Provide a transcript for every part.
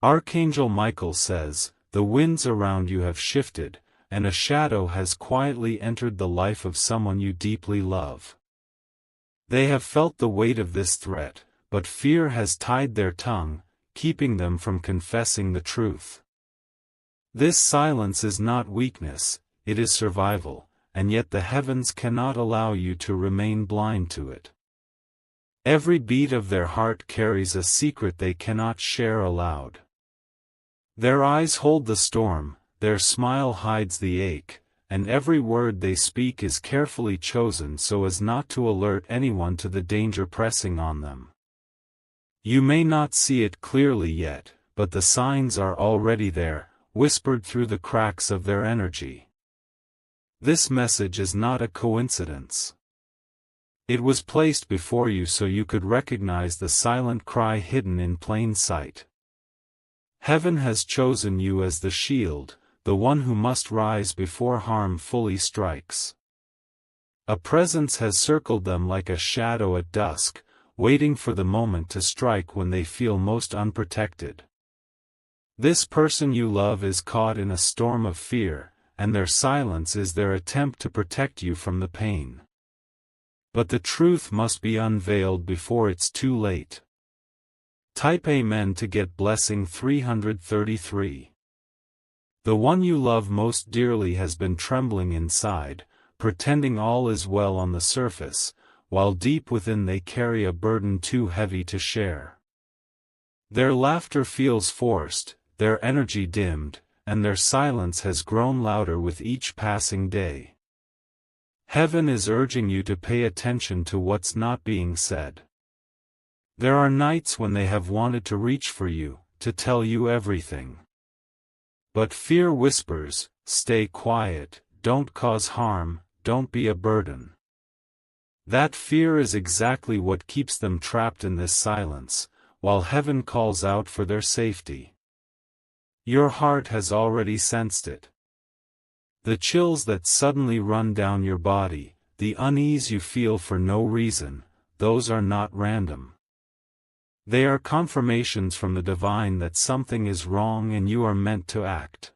Archangel Michael says, "The winds around you have shifted, and a shadow has quietly entered the life of someone you deeply love. They have felt the weight of this threat, but fear has tied their tongue, keeping them from confessing the truth. This silence is not weakness, it is survival, and yet the heavens cannot allow you to remain blind to it. Every beat of their heart carries a secret they cannot share aloud. Their eyes hold the storm, their smile hides the ache, and every word they speak is carefully chosen so as not to alert anyone to the danger pressing on them. You may not see it clearly yet, but the signs are already there, whispered through the cracks of their energy. This message is not a coincidence. It was placed before you so you could recognize the silent cry hidden in plain sight. Heaven has chosen you as the shield, the one who must rise before harm fully strikes. A presence has circled them like a shadow at dusk, waiting for the moment to strike when they feel most unprotected. This person you love is caught in a storm of fear, and their silence is their attempt to protect you from the pain. But the truth must be unveiled before it's too late. Type Amen to get blessing 333. The one you love most dearly has been trembling inside, pretending all is well on the surface, while deep within they carry a burden too heavy to share. Their laughter feels forced, their energy dimmed, and their silence has grown louder with each passing day. Heaven is urging you to pay attention to what's not being said. There are nights when they have wanted to reach for you, to tell you everything. But fear whispers, "Stay quiet, don't cause harm, don't be a burden." That fear is exactly what keeps them trapped in this silence, while heaven calls out for their safety. Your heart has already sensed it. The chills that suddenly run down your body, the unease you feel for no reason, those are not random. They are confirmations from the divine that something is wrong and you are meant to act.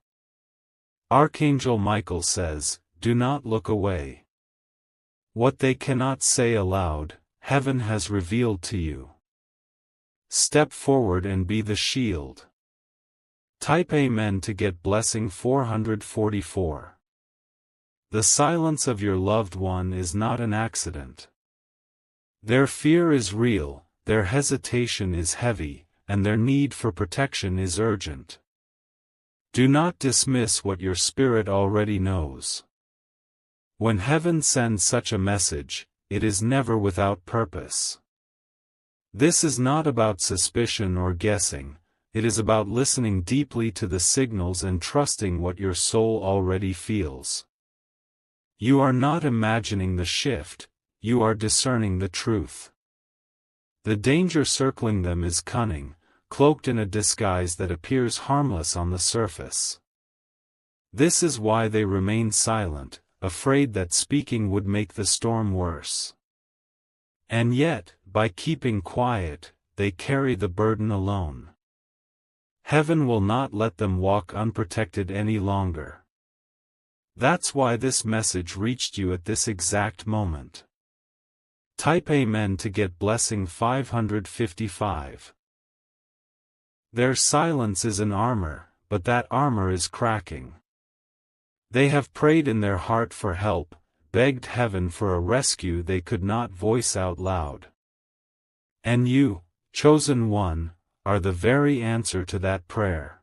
Archangel Michael says, "Do not look away." What they cannot say aloud, heaven has revealed to you. Step forward and be the shield. Type Amen to get blessing 444. The silence of your loved one is not an accident. Their fear is real, their hesitation is heavy, and their need for protection is urgent. Do not dismiss what your spirit already knows. When heaven sends such a message, it is never without purpose. This is not about suspicion or guessing, it is about listening deeply to the signals and trusting what your soul already feels. You are not imagining the shift, you are discerning the truth. The danger circling them is cunning, cloaked in a disguise that appears harmless on the surface. This is why they remain silent, afraid that speaking would make the storm worse. And yet, by keeping quiet, they carry the burden alone. Heaven will not let them walk unprotected any longer. That's why this message reached you at this exact moment. Type Amen to get blessing 555. Their silence is an armor, but that armor is cracking. They have prayed in their heart for help, begged heaven for a rescue they could not voice out loud. And you, chosen one, are the very answer to that prayer.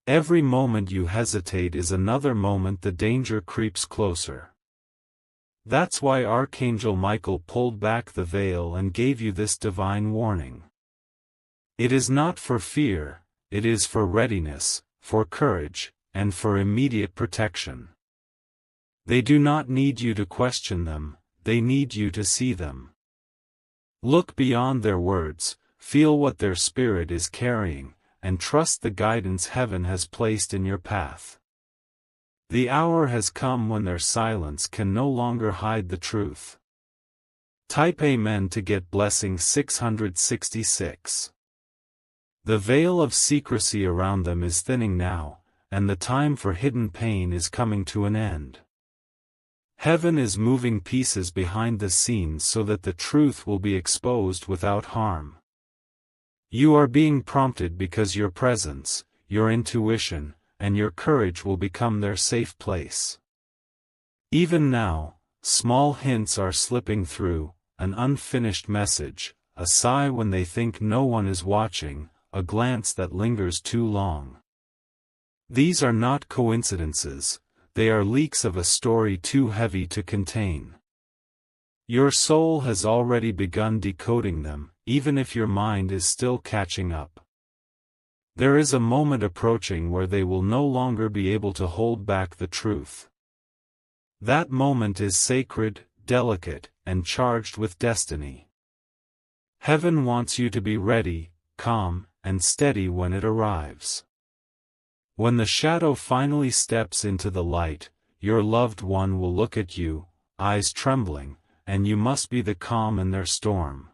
Every moment you hesitate is another moment the danger creeps closer. That's why Archangel Michael pulled back the veil and gave you this divine warning. It is not for fear, it is for readiness, for courage, and for immediate protection. They do not need you to question them, they need you to see them. Look beyond their words, feel what their spirit is carrying, and trust the guidance heaven has placed in your path. The hour has come when their silence can no longer hide the truth. Type Amen to get blessing 666. The veil of secrecy around them is thinning now, and the time for hidden pain is coming to an end. Heaven is moving pieces behind the scenes so that the truth will be exposed without harm. You are being prompted because your presence, your intuition, and your courage will become their safe place. Even now, small hints are slipping through, an unfinished message, a sigh when they think no one is watching, a glance that lingers too long. These are not coincidences, they are leaks of a story too heavy to contain. Your soul has already begun decoding them, even if your mind is still catching up. There is a moment approaching where they will no longer be able to hold back the truth. That moment is sacred, delicate, and charged with destiny. Heaven wants you to be ready, calm, and steady when it arrives. When the shadow finally steps into the light, your loved one will look at you, eyes trembling, and you must be the calm in their storm.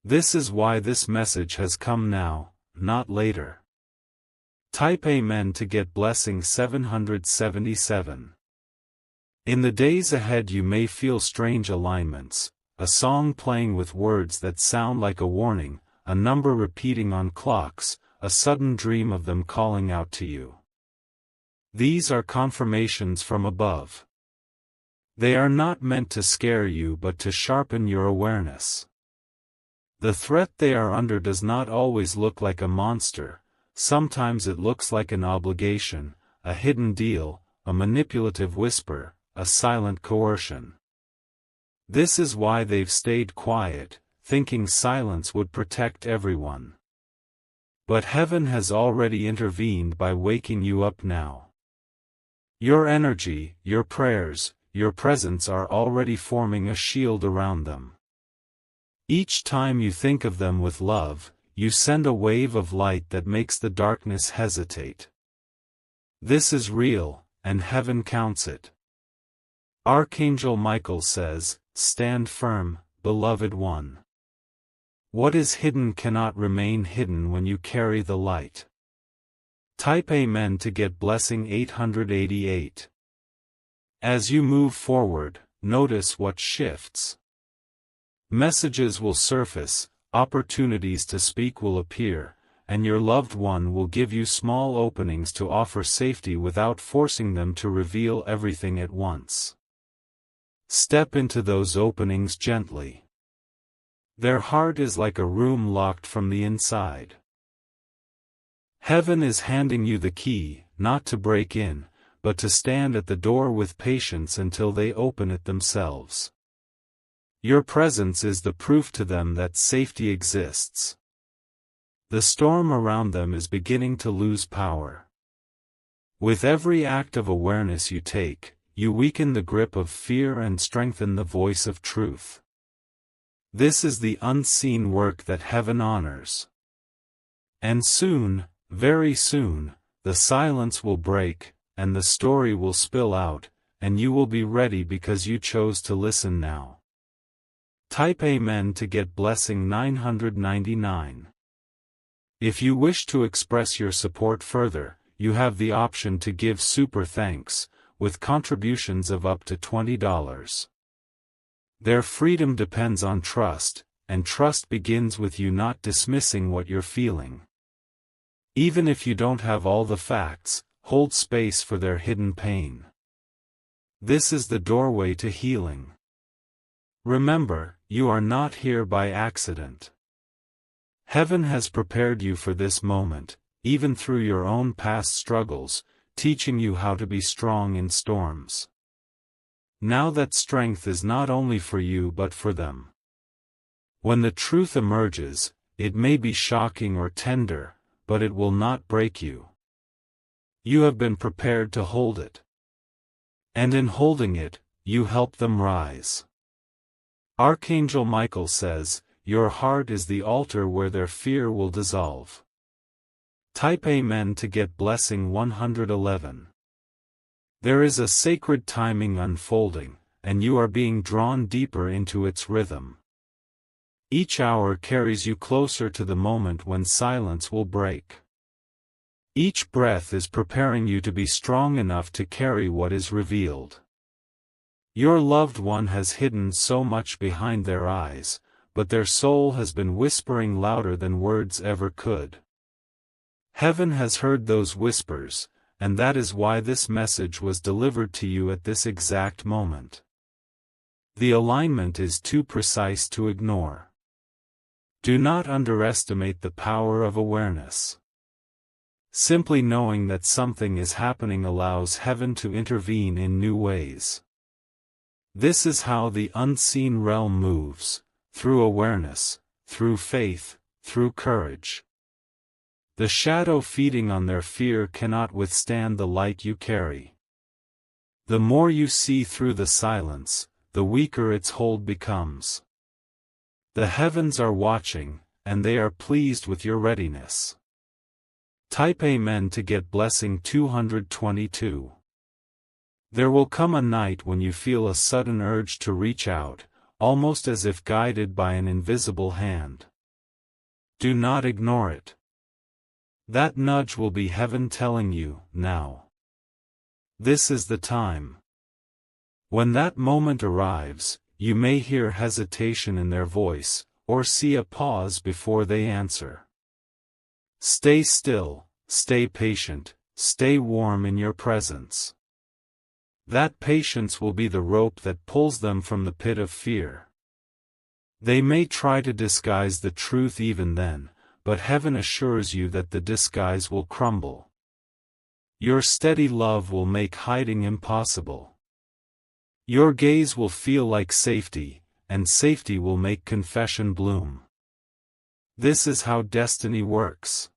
This is why this message has come now, not later. Type Amen to get blessing 777. In the days ahead you may feel strange alignments, a song playing with words that sound like a warning, a number repeating on clocks, a sudden dream of them calling out to you. These are confirmations from above. They are not meant to scare you but to sharpen your awareness. The threat they are under does not always look like a monster, sometimes it looks like an obligation, a hidden deal, a manipulative whisper, a silent coercion. This is why they've stayed quiet, thinking silence would protect everyone. But heaven has already intervened by waking you up now. Your energy, your prayers, your presence are already forming a shield around them. Each time you think of them with love, you send a wave of light that makes the darkness hesitate. This is real, and heaven counts it. Archangel Michael says, "Stand firm, beloved one. What is hidden cannot remain hidden when you carry the light." Type Amen to get blessing 888. As you move forward, notice what shifts. Messages will surface, opportunities to speak will appear, and your loved one will give you small openings to offer safety without forcing them to reveal everything at once. Step into those openings gently. Their heart is like a room locked from the inside. Heaven is handing you the key, not to break in, but to stand at the door with patience until they open it themselves. Your presence is the proof to them that safety exists. The storm around them is beginning to lose power. With every act of awareness you take, you weaken the grip of fear and strengthen the voice of truth. This is the unseen work that heaven honors. And soon, very soon, the silence will break, and the story will spill out, and you will be ready because you chose to listen now. Type Amen to get blessing 999. If you wish to express your support further, you have the option to give super thanks, with contributions of up to $20. Their freedom depends on trust, and trust begins with you not dismissing what you're feeling. Even if you don't have all the facts, hold space for their hidden pain. This is the doorway to healing. Remember, you are not here by accident. Heaven has prepared you for this moment, even through your own past struggles, teaching you how to be strong in storms. Now that strength is not only for you but for them. When the truth emerges, it may be shocking or tender, but it will not break you. You have been prepared to hold it. And in holding it, you help them rise. Archangel Michael says, "Your heart is the altar where their fear will dissolve." Type Amen to get blessing 111. There is a sacred timing unfolding, and you are being drawn deeper into its rhythm. Each hour carries you closer to the moment when silence will break. Each breath is preparing you to be strong enough to carry what is revealed. Your loved one has hidden so much behind their eyes, but their soul has been whispering louder than words ever could. Heaven has heard those whispers, and that is why this message was delivered to you at this exact moment. The alignment is too precise to ignore. Do not underestimate the power of awareness. Simply knowing that something is happening allows heaven to intervene in new ways. This is how the unseen realm moves, through awareness, through faith, through courage. The shadow feeding on their fear cannot withstand the light you carry. The more you see through the silence, the weaker its hold becomes. The heavens are watching, and they are pleased with your readiness. Type Amen to get blessing 222. There will come a night when you feel a sudden urge to reach out, almost as if guided by an invisible hand. Do not ignore it. That nudge will be heaven telling you, now. This is the time. When that moment arrives, you may hear hesitation in their voice, or see a pause before they answer. Stay still, stay patient, stay warm in your presence. That patience will be the rope that pulls them from the pit of fear. They may try to disguise the truth even then, but heaven assures you that the disguise will crumble. Your steady love will make hiding impossible. Your gaze will feel like safety, and safety will make confession bloom. This is how destiny works.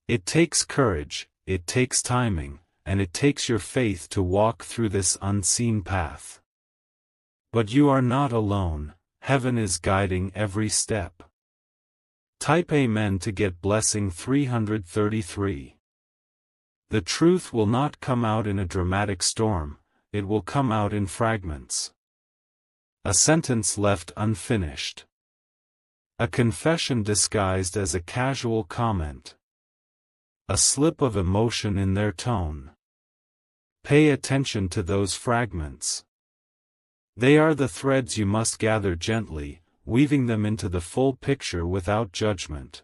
It takes courage, it takes timing, and it takes your faith to walk through this unseen path. But you are not alone, heaven is guiding every step. Type Amen to get blessing 333. The truth will not come out in a dramatic storm, it will come out in fragments. A sentence left unfinished. A confession disguised as a casual comment. A slip of emotion in their tone. Pay attention to those fragments. They are the threads you must gather gently, weaving them into the full picture without judgment.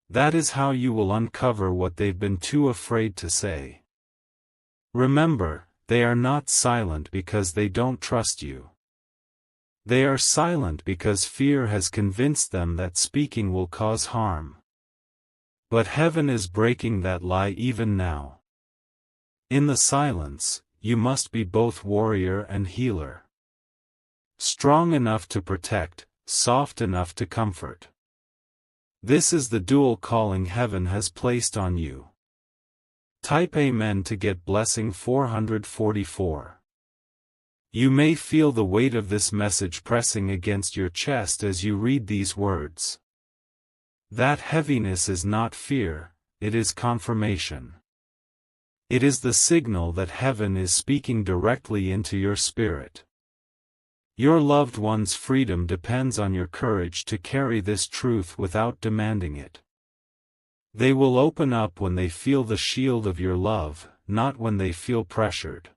That is how you will uncover what they've been too afraid to say. Remember, they are not silent because they don't trust you. They are silent because fear has convinced them that speaking will cause harm. But heaven is breaking that lie even now. In the silence, you must be both warrior and healer. Strong enough to protect, soft enough to comfort. This is the dual calling heaven has placed on you. Type Amen to get blessing 444. You may feel the weight of this message pressing against your chest as you read these words. That heaviness is not fear, it is confirmation. It is the signal that heaven is speaking directly into your spirit. Your loved one's freedom depends on your courage to carry this truth without demanding it. They will open up when they feel the shield of your love, not when they feel pressured.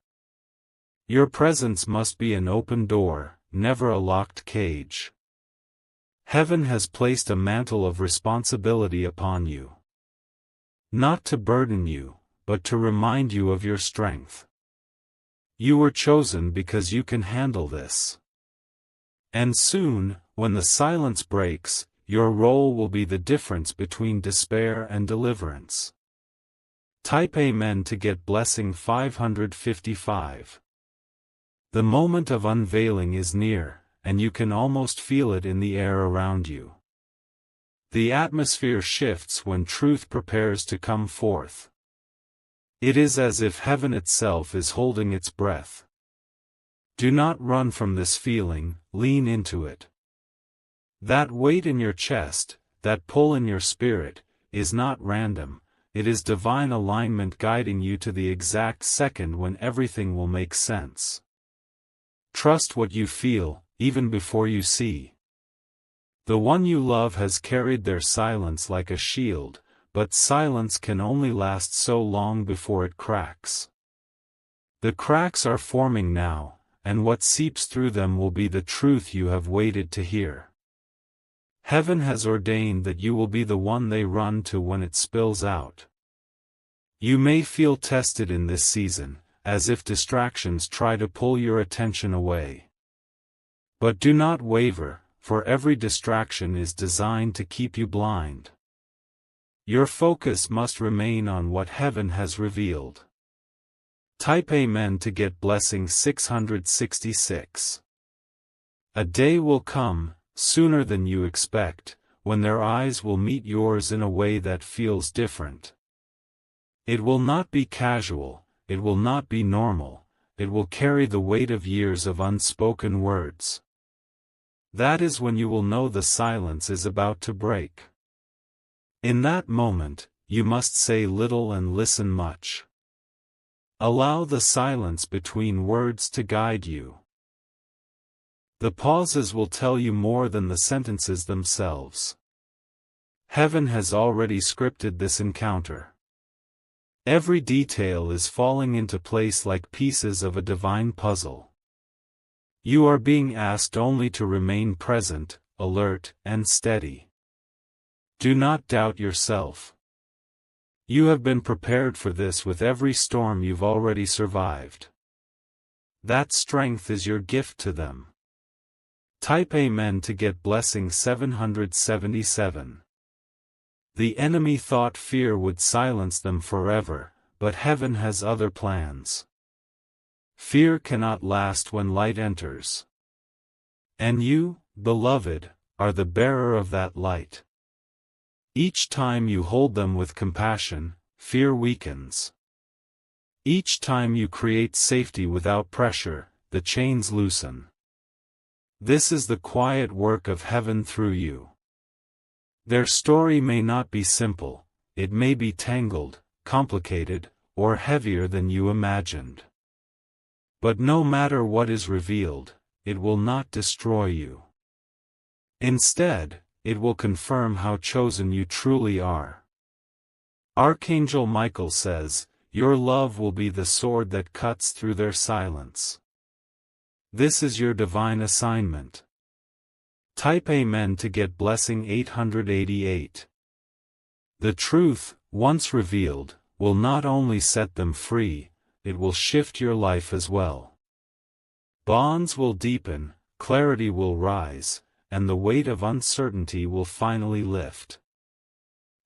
Your presence must be an open door, never a locked cage. Heaven has placed a mantle of responsibility upon you. Not to burden you, but to remind you of your strength. You were chosen because you can handle this. And soon, when the silence breaks, your role will be the difference between despair and deliverance. Type Amen to get blessing 555. The moment of unveiling is near, and you can almost feel it in the air around you. The atmosphere shifts when truth prepares to come forth. It is as if heaven itself is holding its breath. Do not run from this feeling, lean into it. That weight in your chest, that pull in your spirit, is not random, it is divine alignment guiding you to the exact second when everything will make sense. Trust what you feel, even before you see. The one you love has carried their silence like a shield, but silence can only last so long before it cracks. The cracks are forming now, and what seeps through them will be the truth you have waited to hear. Heaven has ordained that you will be the one they run to when it spills out. You may feel tested in this season, as if distractions try to pull your attention away. But do not waver, for every distraction is designed to keep you blind. Your focus must remain on what heaven has revealed. Type Amen to get blessing 666. A day will come, sooner than you expect, when their eyes will meet yours in a way that feels different. It will not be casual, it will not be normal, it will carry the weight of years of unspoken words. That is when you will know the silence is about to break. In that moment, you must say little and listen much. Allow the silence between words to guide you. The pauses will tell you more than the sentences themselves. Heaven has already scripted this encounter. Every detail is falling into place like pieces of a divine puzzle. You are being asked only to remain present, alert, and steady. Do not doubt yourself. You have been prepared for this with every storm you've already survived. That strength is your gift to them. Type Amen to get blessing 777. The enemy thought fear would silence them forever, but heaven has other plans. Fear cannot last when light enters. And you, beloved, are the bearer of that light. Each time you hold them with compassion, fear weakens. Each time you create safety without pressure, the chains loosen. This is the quiet work of heaven through you. Their story may not be simple, it may be tangled, complicated, or heavier than you imagined. But no matter what is revealed, it will not destroy you. Instead, it will confirm how chosen you truly are. Archangel Michael says, "Your love will be the sword that cuts through their silence." This is your divine assignment. Type Amen to get blessing 888. The truth, once revealed, will not only set them free, it will shift your life as well. Bonds will deepen, clarity will rise, and the weight of uncertainty will finally lift.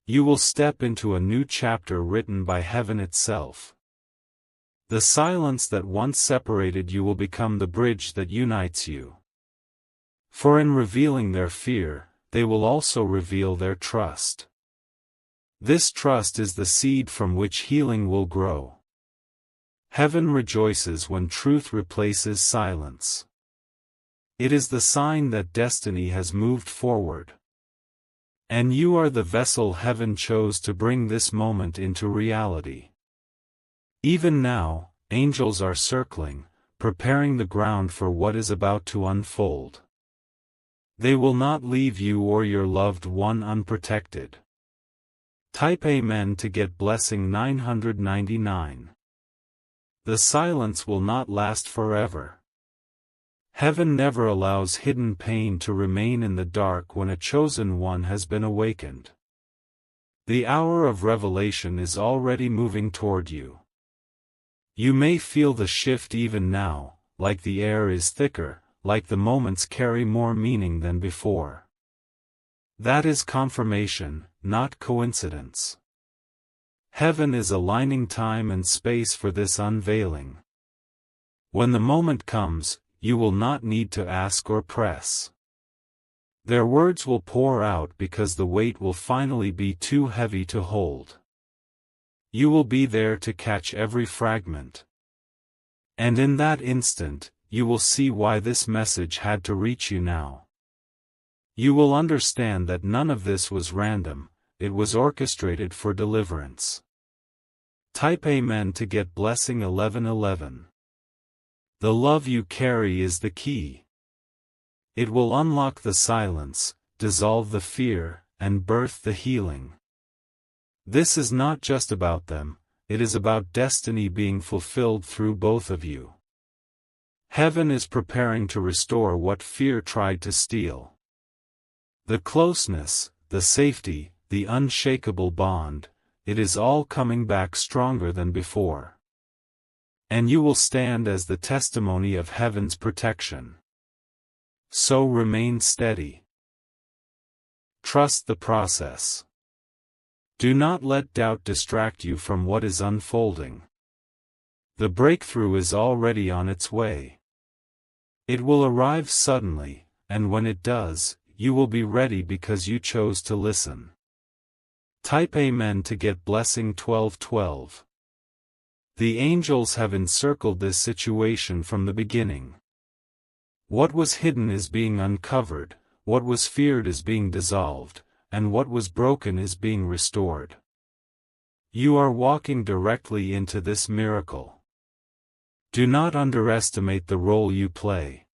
You will step into a new chapter written by heaven itself. The silence that once separated you will become the bridge that unites you. For in revealing their fear, they will also reveal their trust. This trust is the seed from which healing will grow. Heaven rejoices when truth replaces silence. It is the sign that destiny has moved forward. And you are the vessel heaven chose to bring this moment into reality. Even now, angels are circling, preparing the ground for what is about to unfold. They will not leave you or your loved one unprotected. Type Amen to get blessing 999. The silence will not last forever. Heaven never allows hidden pain to remain in the dark when a chosen one has been awakened. The hour of revelation is already moving toward you. You may feel the shift even now, like the air is thicker, like the moments carry more meaning than before. That is confirmation, not coincidence. Heaven is aligning time and space for this unveiling. When the moment comes, you will not need to ask or press. Their words will pour out because the weight will finally be too heavy to hold. You will be there to catch every fragment. And in that instant, you will see why this message had to reach you now. You will understand that none of this was random, it was orchestrated for deliverance. Type Amen to get blessing 1111. The love you carry is the key. It will unlock the silence, dissolve the fear, and birth the healing. This is not just about them, it is about destiny being fulfilled through both of you. Heaven is preparing to restore what fear tried to steal. The closeness, the safety, the unshakable bond, it is all coming back stronger than before. And you will stand as the testimony of heaven's protection. So remain steady. Trust the process. Do not let doubt distract you from what is unfolding. The breakthrough is already on its way. It will arrive suddenly, and when it does, you will be ready because you chose to listen. Type Amen to get blessing 1212. The angels have encircled this situation from the beginning. What was hidden is being uncovered, what was feared is being dissolved, and what was broken is being restored. You are walking directly into this miracle. Do not underestimate the role you play.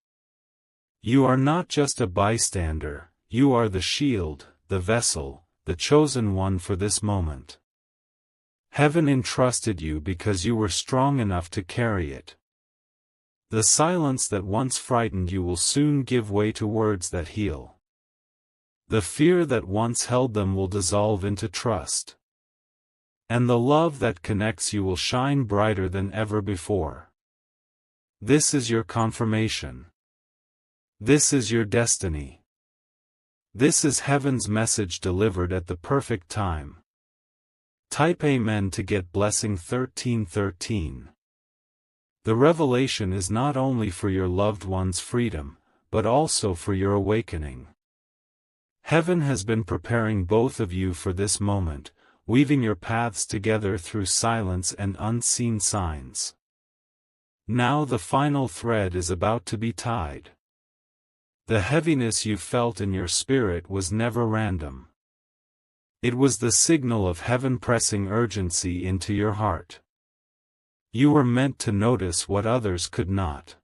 You are not just a bystander, you are the shield, the vessel, the chosen one for this moment. Heaven entrusted you because you were strong enough to carry it. The silence that once frightened you will soon give way to words that heal. The fear that once held them will dissolve into trust. And the love that connects you will shine brighter than ever before. This is your confirmation. This is your destiny. This is heaven's message delivered at the perfect time. Type Amen to get blessing 1313. The revelation is not only for your loved one's freedom, but also for your awakening. Heaven has been preparing both of you for this moment, weaving your paths together through silence and unseen signs. Now the final thread is about to be tied. The heaviness you felt in your spirit was never random. It was the signal of heaven pressing urgency into your heart. You were meant to notice what others could not.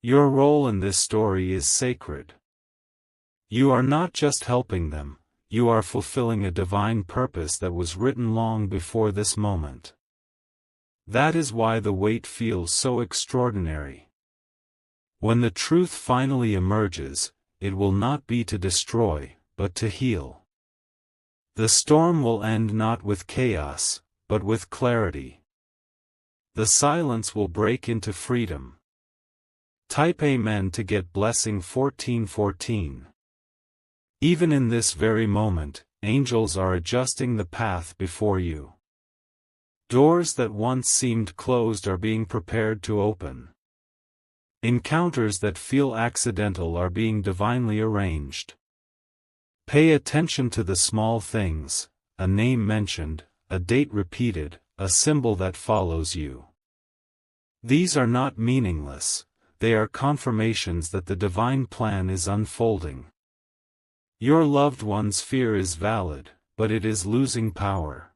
Your role in this story is sacred. You are not just helping them, you are fulfilling a divine purpose that was written long before this moment. That is why the wait feels so extraordinary. When the truth finally emerges, it will not be to destroy, but to heal. The storm will end not with chaos, but with clarity. The silence will break into freedom. Type Amen to get blessing 1414. Even in this very moment, angels are adjusting the path before you. Doors that once seemed closed are being prepared to open. Encounters that feel accidental are being divinely arranged. Pay attention to the small things, a name mentioned, a date repeated, a symbol that follows you. These are not meaningless, they are confirmations that the divine plan is unfolding. Your loved one's fear is valid, but it is losing power.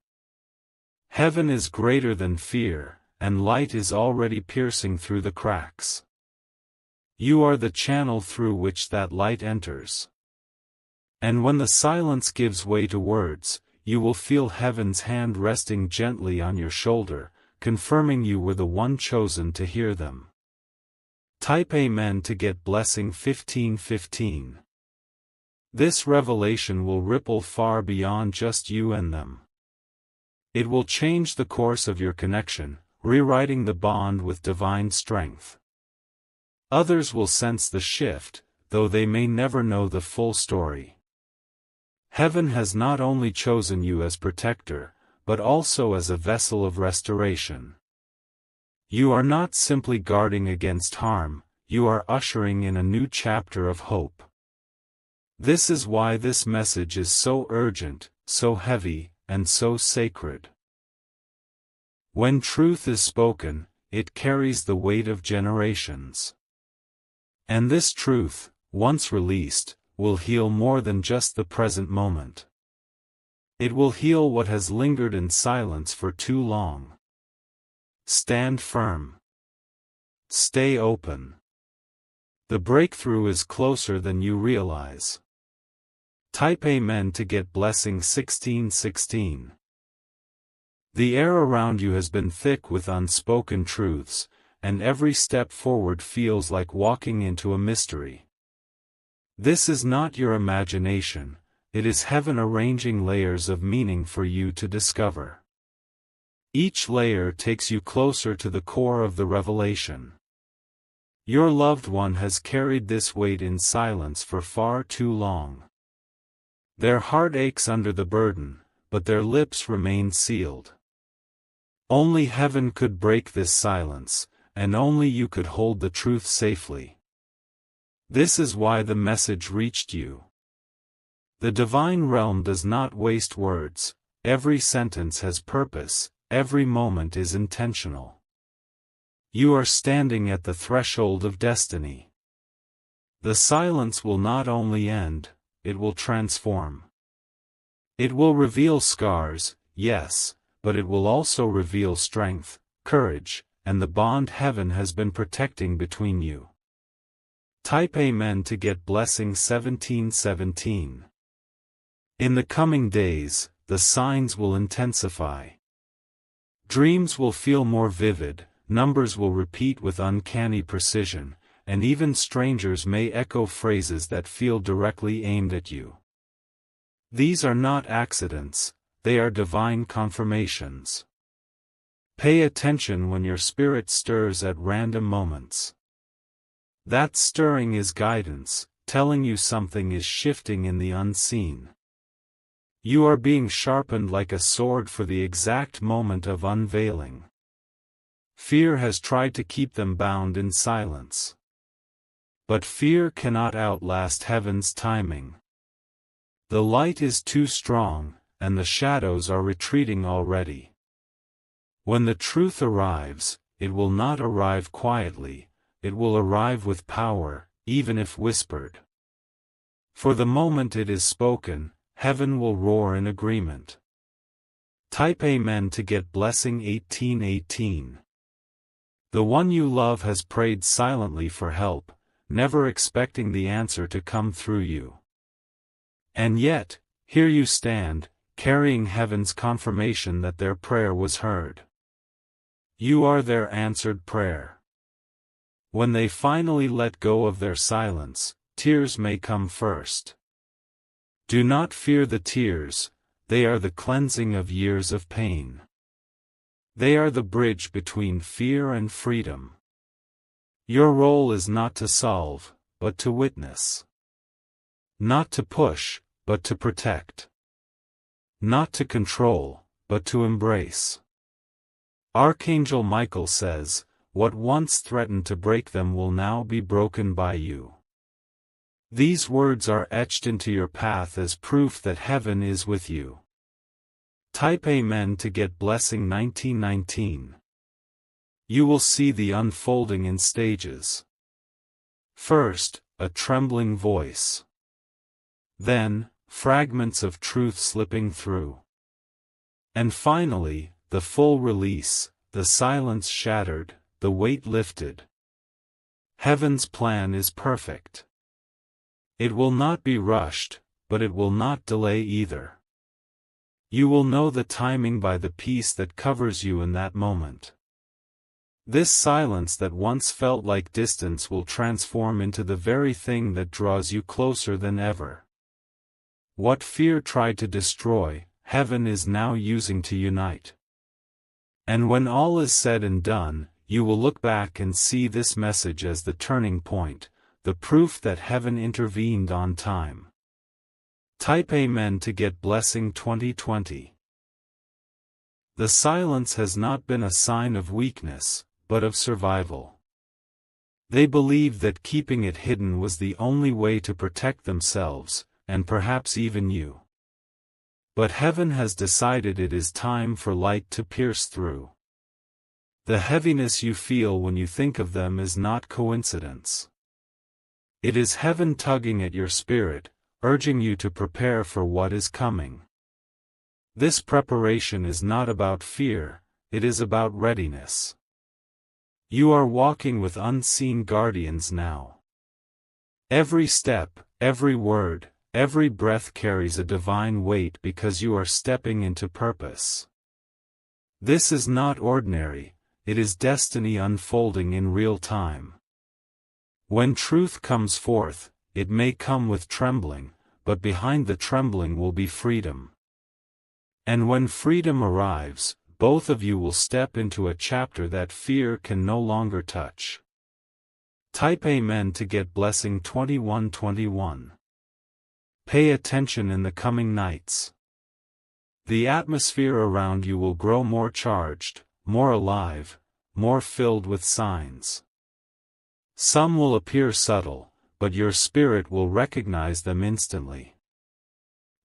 Heaven is greater than fear, and light is already piercing through the cracks. You are the channel through which that light enters. And when the silence gives way to words, you will feel heaven's hand resting gently on your shoulder, confirming you were the one chosen to hear them. Type Amen to get blessing 1515. This revelation will ripple far beyond just you and them. It will change the course of your connection, rewriting the bond with divine strength. Others will sense the shift, though they may never know the full story. Heaven has not only chosen you as protector, but also as a vessel of restoration. You are not simply guarding against harm, you are ushering in a new chapter of hope. This is why this message is so urgent, so heavy, and so sacred. When truth is spoken, it carries the weight of generations. And this truth, once released, will heal more than just the present moment. It will heal what has lingered in silence for too long. Stand firm. Stay open. The breakthrough is closer than you realize. Type Amen to get blessing 1616. The air around you has been thick with unspoken truths, and every step forward feels like walking into a mystery. This is not your imagination, it is heaven arranging layers of meaning for you to discover. Each layer takes you closer to the core of the revelation. Your loved one has carried this weight in silence for far too long. Their heart aches under the burden, but their lips remain sealed. Only heaven could break this silence, and only you could hold the truth safely. This is why the message reached you. The divine realm does not waste words, every sentence has purpose, every moment is intentional. You are standing at the threshold of destiny. The silence will not only end, it will transform. It will reveal scars, yes, but it will also reveal strength, courage, and the bond heaven has been protecting between you. Type Amen to get blessing 1717. In the coming days, the signs will intensify. Dreams will feel more vivid, numbers will repeat with uncanny precision, and even strangers may echo phrases that feel directly aimed at you. These are not accidents, they are divine confirmations. Pay attention when your spirit stirs at random moments. That stirring is guidance, telling you something is shifting in the unseen. You are being sharpened like a sword for the exact moment of unveiling. Fear has tried to keep them bound in silence. But fear cannot outlast heaven's timing. The light is too strong, and the shadows are retreating already. When the truth arrives, it will not arrive quietly, it will arrive with power, even if whispered. For the moment it is spoken, heaven will roar in agreement. Type Amen to get blessing 1818. The one you love has prayed silently for help, never expecting the answer to come through you. And yet, here you stand, carrying heaven's confirmation that their prayer was heard. You are their answered prayer. When they finally let go of their silence, tears may come first. Do not fear the tears, they are the cleansing of years of pain. They are the bridge between fear and freedom. Your role is not to solve, but to witness. Not to push, but to protect. Not to control, but to embrace. Archangel Michael says, "What once threatened to break them will now be broken by you." These words are etched into your path as proof that heaven is with you. Type Amen to get blessing 1919. You will see the unfolding in stages. First, a trembling voice. Then, fragments of truth slipping through. And finally, the full release, the silence shattered, the weight lifted. Heaven's plan is perfect. It will not be rushed, but it will not delay either. You will know the timing by the peace that covers you in that moment. This silence that once felt like distance will transform into the very thing that draws you closer than ever. What fear tried to destroy, heaven is now using to unite. And when all is said and done, you will look back and see this message as the turning point, the proof that heaven intervened on time. Type Amen to get blessing 2020. The silence has not been a sign of weakness, but of survival. They believed that keeping it hidden was the only way to protect themselves, and perhaps even you. But heaven has decided it is time for light to pierce through. The heaviness you feel when you think of them is not coincidence. It is heaven tugging at your spirit, urging you to prepare for what is coming. This preparation is not about fear, it is about readiness. You are walking with unseen guardians now. Every step, every word, Every breath carries a divine weight because you are stepping into purpose. This is not ordinary, it is destiny unfolding in real time. When truth comes forth, it may come with trembling, but behind the trembling will be freedom. And when freedom arrives, both of you will step into a chapter that fear can no longer touch. Type Amen to get blessing 2121. Pay attention in the coming nights. The atmosphere around you will grow more charged, more alive, more filled with signs. Some will appear subtle, but your spirit will recognize them instantly.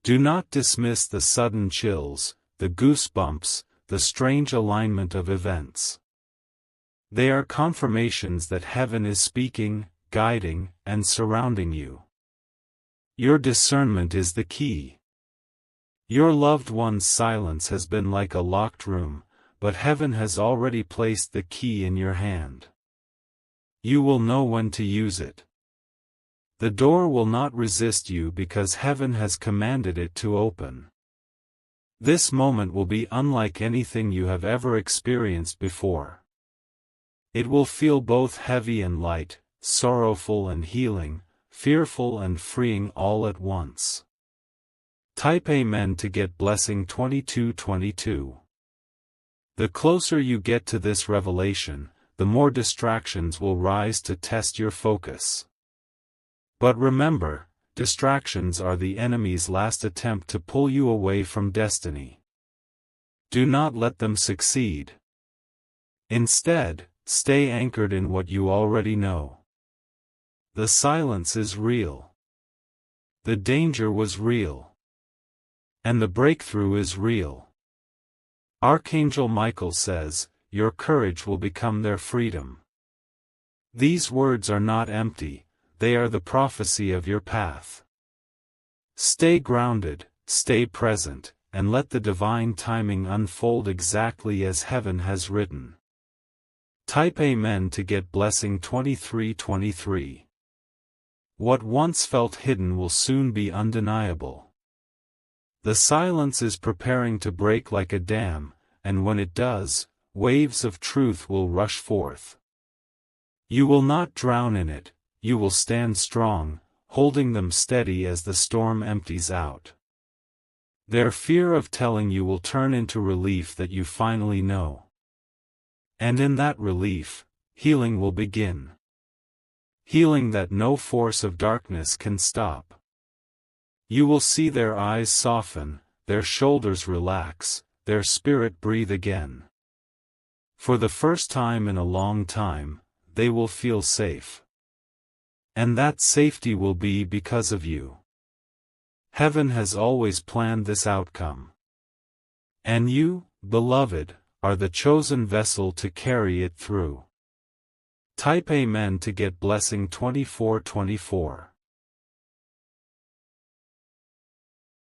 Do not dismiss the sudden chills, the goosebumps, the strange alignment of events. They are confirmations that heaven is speaking, guiding, and surrounding you. Your discernment is the key. Your loved one's silence has been like a locked room, but heaven has already placed the key in your hand. You will know when to use it. The door will not resist you because heaven has commanded it to open. This moment will be unlike anything you have ever experienced before. It will feel both heavy and light, sorrowful and healing, fearful and freeing all at once. Type Amen to get blessing 2222. The closer you get to this revelation, the more distractions will rise to test your focus. But remember, distractions are the enemy's last attempt to pull you away from destiny. Do not let them succeed. Instead, stay anchored in what you already know. The silence is real. The danger was real. And the breakthrough is real. Archangel Michael says, "Your courage will become their freedom." These words are not empty, they are the prophecy of your path. Stay grounded, stay present, and let the divine timing unfold exactly as heaven has written. Type Amen to get blessing 2323. What once felt hidden will soon be undeniable. The silence is preparing to break like a dam, and when it does, waves of truth will rush forth. You will not drown in it, you will stand strong, holding them steady as the storm empties out. Their fear of telling you will turn into relief that you finally know. And in that relief, healing will begin. Healing that no force of darkness can stop. You will see their eyes soften, their shoulders relax, their spirit breathe again. For the first time in a long time, they will feel safe. And that safety will be because of you. Heaven has always planned this outcome. And you, beloved, are the chosen vessel to carry it through. Type Amen to get blessing 2424.